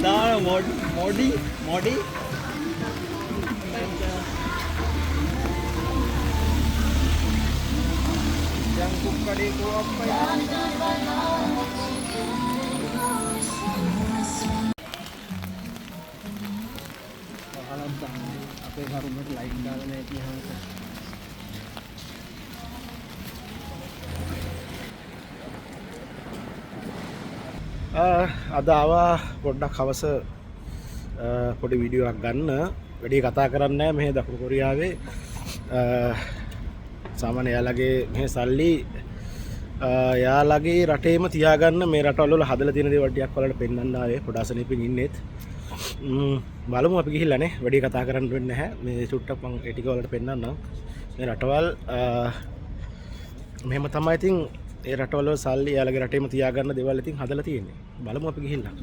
Nah, Modi. Yang buka di gua apa ya? Bakalan bang, apa yang harus lain dalam itu yang අද ආවා පොඩ්ඩක් හවස පොඩි වීඩියෝවක් ගන්න. වැඩි කතා කරන්නේ නැහැ මෙහි දකුණු කොරියාවේ. සාමාන්‍ය යාළගේ මෙහි සල්ලි යාළගේ රටේම තියාගන්න මේ රටවල වල හදලා තියෙන දේවල් ටිකක් වලට පෙන්වන්න ආවේ. පොඩාසනෙපින් ඉන්නෙත්. බලමු අපි ගිහිල්ලා නේ. වැඩි කතා කරන්න වෙන්නේ නැහැ. මේ චුට්ටක් මම ඒ ටික වලට පෙන්වන්නම්. මේ රටවල් මෙහෙම තමයි ඉතින් ඒ රටවල සල්ලි යාළගේ රටේම තියාගන්න දේවල් ඉතින් හදලා තියෙන්නේ. බලමු අපි ගිහිල්ලා.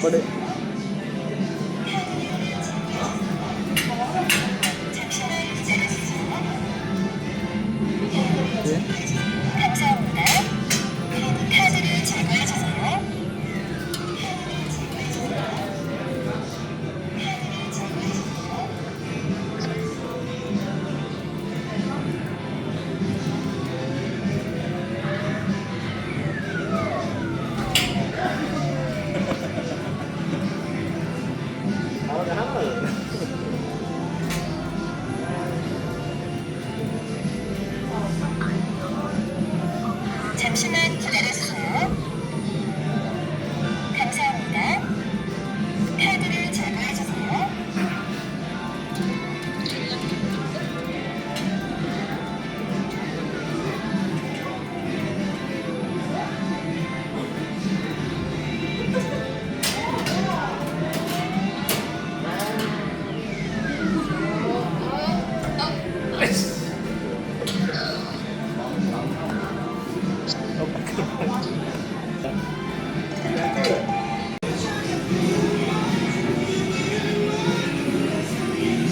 Bade. 잠시만 기다려주세요. 감사합니다. 카드를 제거해주세요.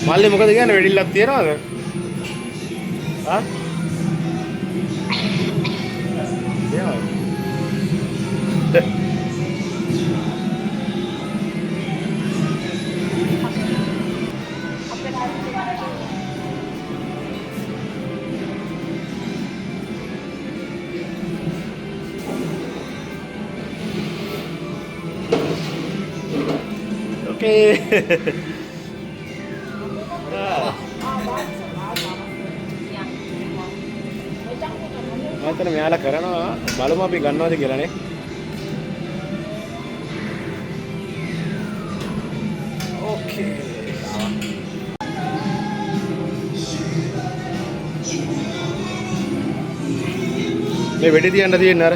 මල්ලි මොකද කියන්නේ වෙඩිල්ලක් තියනවද? ආ? Okay. මම මෙයාලා කරනවා බලමු අපි ගන්නවද කියලා නේ. ඕකේ. මේ වෙඩි තියන්න තියෙන අර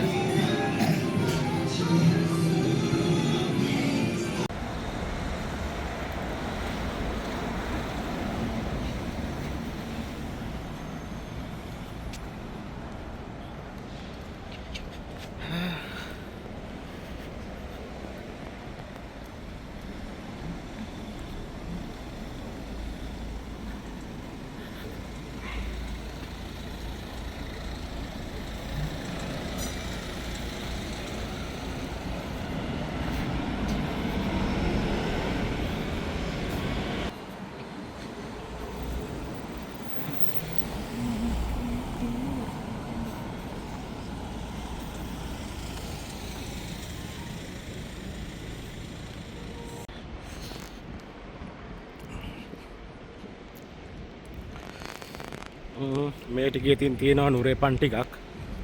මේ ටිකේ තියෙනවා නුරේ පන් ටිකක්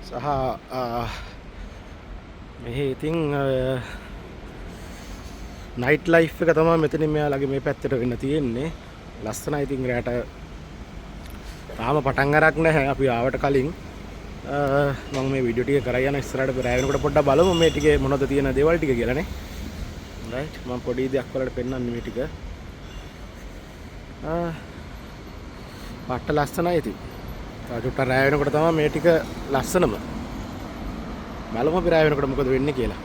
සහ මෙහි ඉතින් නයිට් ලයිෆ් එක තමයි මෙතනින් මෙයාලගේ මේ පැත්තට වෙන්න තියෙන්නේ. ලස්සනයි ඉතින් රැට තාම පටන් අරක් නැහැ. අපි ආවට කලින් මම මේ වීඩියෝ ටික කරා යන ඉස්සරහට රැ වෙනකොට පොඩ්ඩක් බලමු මේ ටිකේ මොනවද තියෙන දේවල් ටික කියලා නේ. රයිට් මම පොඩි දෙයක් වලට පෙන්නන්නේ මේ ටික. පට්ට ලස්සනයි ඉතින්. චුට්ට රෑ වෙනකොට තමයි මේ ටික ලස්සනම. බලමු අපි රෑ වෙනකොට මොකද වෙන්නේ කියලා.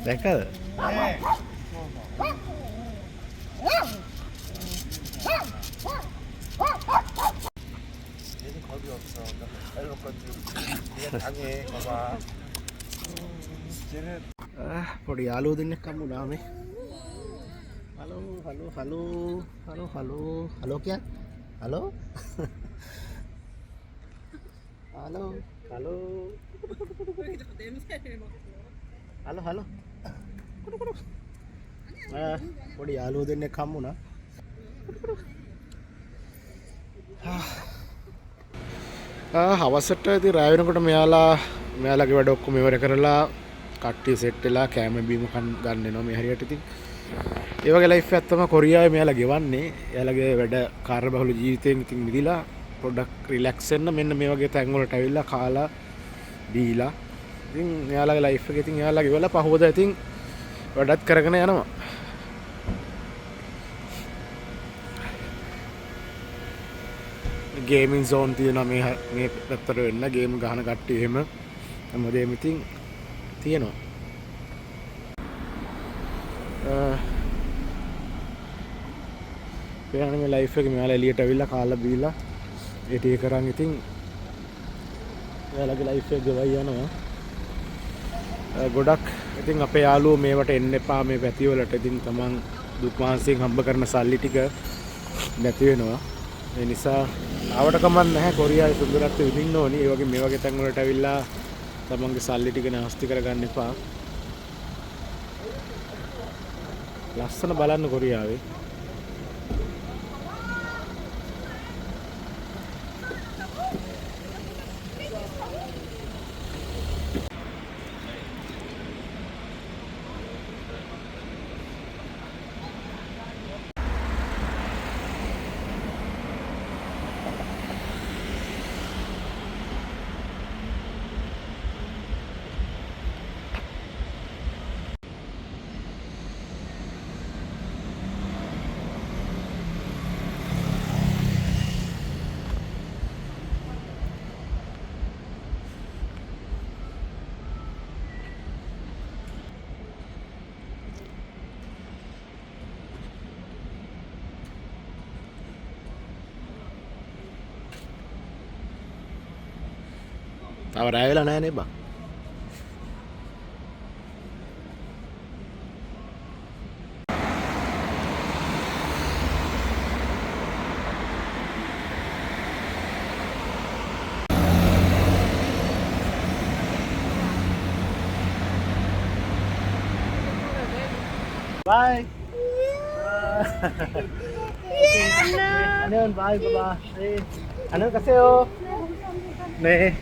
දැකද? 얘는 겁이 없어. 나 빨리 건지. 얘가 당해. 봐봐. 얘는 පොඩි යාළුවෝ දෙන්නෙක් හම්බුණා මේ. Hello hello hello hello hello hello කියන්නේ? Hello? Hello hello hello hello පොඩි යාළුවෝ දෙන්නෙක් හම්බුණා. හවසට ඉතින් රෑ වෙනකොට මෙයාලගේ වැඩ ඔක්කොම ඉවර කරලා කට්ටිය සෙට් වෙලා කෑම බීම ගන්න එනවා මේ හරියට. ඉතින් ඒ වගේ ලයිෆ් එකක් තමයි කොරියාවේ මෙයාලා ගෙවන්නේ. එයාලගේ වැඩ කාර්යබහුල ජීවිතයෙන් ඉතින් මිදිලා පොඩ්ඩක් රිලැක්ස් වෙන්න මෙන්න මේ වගේ තැන් වලට ඇවිල්ලා කාලා බීලා ඉතින් එයාලගේ ලයිෆ් එක ඉතින් එයාලා ගෙවලා පහවදා ඉතින් වැඩත් කරගෙන යනවා. ගේමින් සෝන් තියෙනවා මේ පැත්තට වෙන්න ගේම් ගහන කට්ටිය එහෙම හැමදේම ඉතින් තියෙනවා. පේනනේ මේ ලයිෆ් එක මෙයාලා එළියට අවිල්ලා කාලා බීලා ඒ ටික කරන් ඉතින් එයාලගේ ලයිෆ් එක ගෙවයි යනවා. ගොඩක් ඉතින් අපේ යාළුවෝ මේවට එන්න එපා මේ පැති වලට. ඉතින් තමන් දුක් මානසිකව හම්බ කරන සල්ලි ටික නැති වෙනවා. ඒ නිසා ආවට කමක් නැහැ. කොරියාවේ සුන්දරත්වය විඳින්න ඕනි. ඒ වගේ මේ වගේ තැන් වලට අවිල්ලා තමන්ගේ සල්ලි ටික නාස්ති කරගන්න එපා. ලස්සන බලන්න කොරියාවේ. තව රෑ වෙලා නැහැ නේ බං. Bye. 안녕, bye, bye. 안녕히 가세요. 네.